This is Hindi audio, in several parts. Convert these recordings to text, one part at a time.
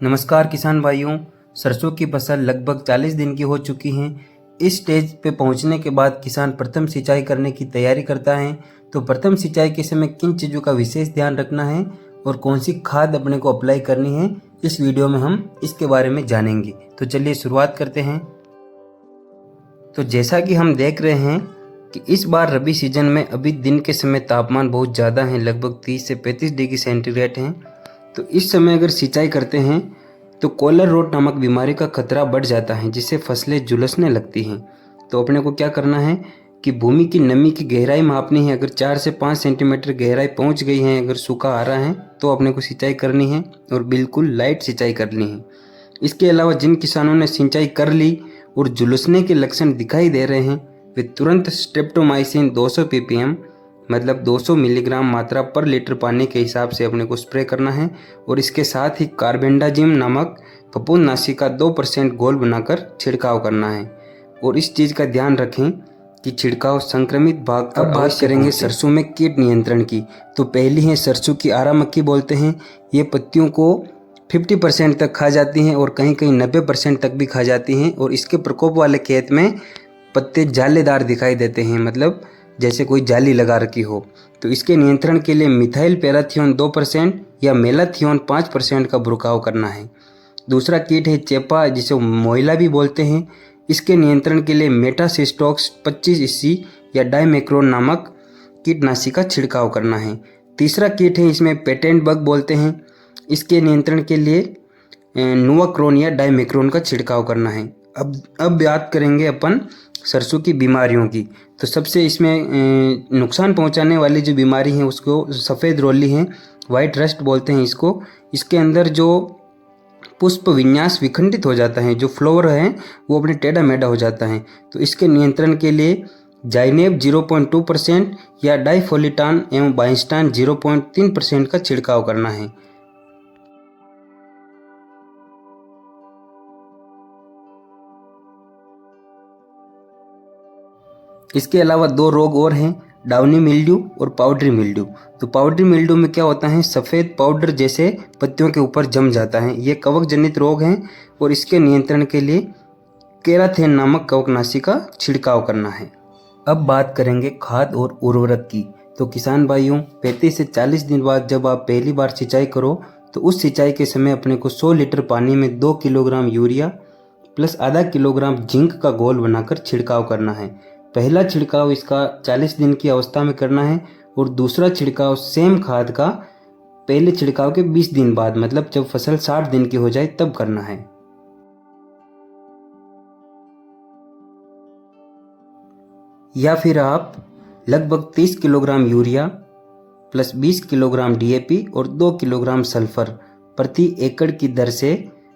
नमस्कार किसान भाइयों, सरसों की फसल लगभग 40 दिन की हो चुकी है। इस स्टेज पे पहुंचने के बाद किसान प्रथम सिंचाई करने की तैयारी करता है। तो प्रथम सिंचाई के समय किन चीज़ों का विशेष ध्यान रखना है और कौन सी खाद अपने को अप्लाई करनी है, इस वीडियो में हम इसके बारे में जानेंगे। तो चलिए शुरुआत करते हैं। तो जैसा कि हम देख रहे हैं कि इस बार रबी सीजन में अभी दिन के समय तापमान बहुत ज़्यादा है, लगभग 30 से 35 डिग्री सेंटीग्रेड हैं। तो इस समय अगर सिंचाई करते हैं तो कॉलर रोट नामक बीमारी का खतरा बढ़ जाता है, जिससे फसलें झुलसने लगती हैं। तो अपने को क्या करना है कि भूमि की नमी की गहराई मापनी है। अगर 4 से 5 सेंटीमीटर गहराई पहुंच गई है, अगर सूखा आ रहा है, तो अपने को सिंचाई करनी है और बिल्कुल लाइट सिंचाई करनी है। इसके अलावा जिन किसानों ने सिंचाई कर ली और झुलसने के लक्षण दिखाई दे रहे हैं, वे तुरंत स्ट्रेप्टोमाइसिन 200 ppm मतलब 200 मिलीग्राम मात्रा पर लीटर पानी के हिसाब से अपने को स्प्रे करना है। और इसके साथ ही कार्बेंडाजिम नामक फफूंदनाशी का 2% घोल बनाकर छिड़काव करना है। और इस चीज़ का ध्यान रखें कि छिड़काव संक्रमित भाग पर अवश्य करेंगे। सरसों में कीट नियंत्रण की तो पहली है सरसों की आरा मक्खी बोलते हैं। ये पत्तियों को 50% तक खा जाती हैं और कहीं कहीं 90% तक भी खा जाती हैं। और इसके प्रकोप वाले खेत में पत्ते जालेदार दिखाई देते हैं, मतलब जैसे कोई जाली लगा रखी हो। तो इसके नियंत्रण के लिए मिथाइल पैराथियोन 2% या मेलाथियोन 5% का बुरकाव करना है। दूसरा कीट है चेपा, जिसे मोइला भी बोलते हैं। इसके नियंत्रण के लिए मेटासिस्टोक्स 25 EC या डाइमेक्रोन नामक कीटनाशी का छिड़काव करना है। तीसरा कीट है, इसमें पेटेंट बग बोलते हैं। इसके नियंत्रण के लिए नुवाक्रोन या डाइमेक्रोन का छिड़काव करना है। अब बात करेंगे अपन सरसों की बीमारियों की। तो सबसे इसमें नुकसान पहुंचाने वाली जो बीमारी है उसको सफ़ेद रोली है, वाइट रस्ट बोलते हैं इसको। इसके अंदर जो पुष्प विन्यास विखंडित हो जाता है, जो फ्लोर है वो अपने टेढ़ा मेढ़ा हो जाता है। तो इसके नियंत्रण के लिए जाइनेब 0.2% या डाइफोलिटान एवं बाइस्टान 0.3% का छिड़काव करना है। इसके अलावा 2 रोग और हैं, डाउनी मिल्ड्यू और पाउडरी मिल्ड्यू। तो पाउडरी मिल्ड्यू में क्या होता है, सफ़ेद पाउडर जैसे पत्तियों के ऊपर जम जाता है। ये कवक जनित रोग हैं और इसके नियंत्रण के लिए केराथेन नामक कवकनाशी का छिड़काव करना है। अब बात करेंगे खाद और उर्वरक की। तो किसान भाइयों, 35 से 40 दिन बाद जब आप पहली बार सिंचाई करो तो उस सिंचाई के समय अपने को 100 लीटर पानी में 2 किलोग्राम यूरिया प्लस आधा किलोग्राम जिंक का घोल बनाकर छिड़काव करना है। पहला छिड़काव इसका 40 दिन की अवस्था में करना है और दूसरा छिड़काव सेम खाद का पहले छिड़काव के 20 दिन बाद, मतलब जब फसल 60 दिन की हो जाए तब करना है। या फिर आप लगभग 30 kilogram urea plus 20 kilogram DAP और 2 किलोग्राम सल्फर प्रति एकड़ की दर से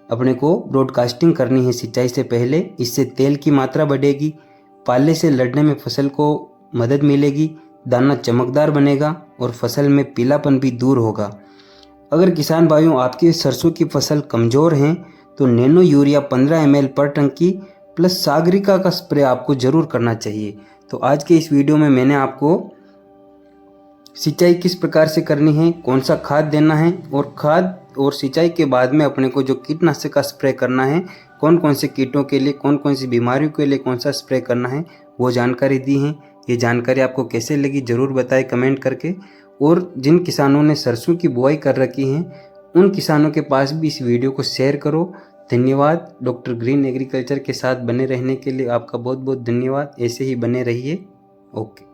अपने को ब्रॉडकास्टिंग करनी है सिंचाई से पहले। इससे तेल की मात्रा बढ़ेगी, पाले से लड़ने में फसल को मदद मिलेगी, दाना चमकदार बनेगा और फसल में पीलापन भी दूर होगा। अगर किसान भाइयों आपकी सरसों की फसल कमज़ोर हैं तो नैनो यूरिया 15 ml पर टंकी प्लस सागरिका का स्प्रे आपको ज़रूर करना चाहिए। तो आज के इस वीडियो में मैंने आपको सिंचाई किस प्रकार से करनी है, कौन सा खाद देना है और खाद और सिंचाई के बाद में अपने को जो कीटनाशक का स्प्रे करना है, कौन कौन से कीटों के लिए, कौन कौन सी बीमारियों के लिए कौन सा स्प्रे करना है, वो जानकारी दी है। ये जानकारी आपको कैसे लगी ज़रूर बताएं कमेंट करके। और जिन किसानों ने सरसों की बुआई कर रखी है उन किसानों के पास भी इस वीडियो को शेयर करो। धन्यवाद। डॉक्टर ग्रीन एग्रीकल्चर के साथ बने रहने के लिए आपका बहुत बहुत धन्यवाद। ऐसे ही बने रहिए। ओके।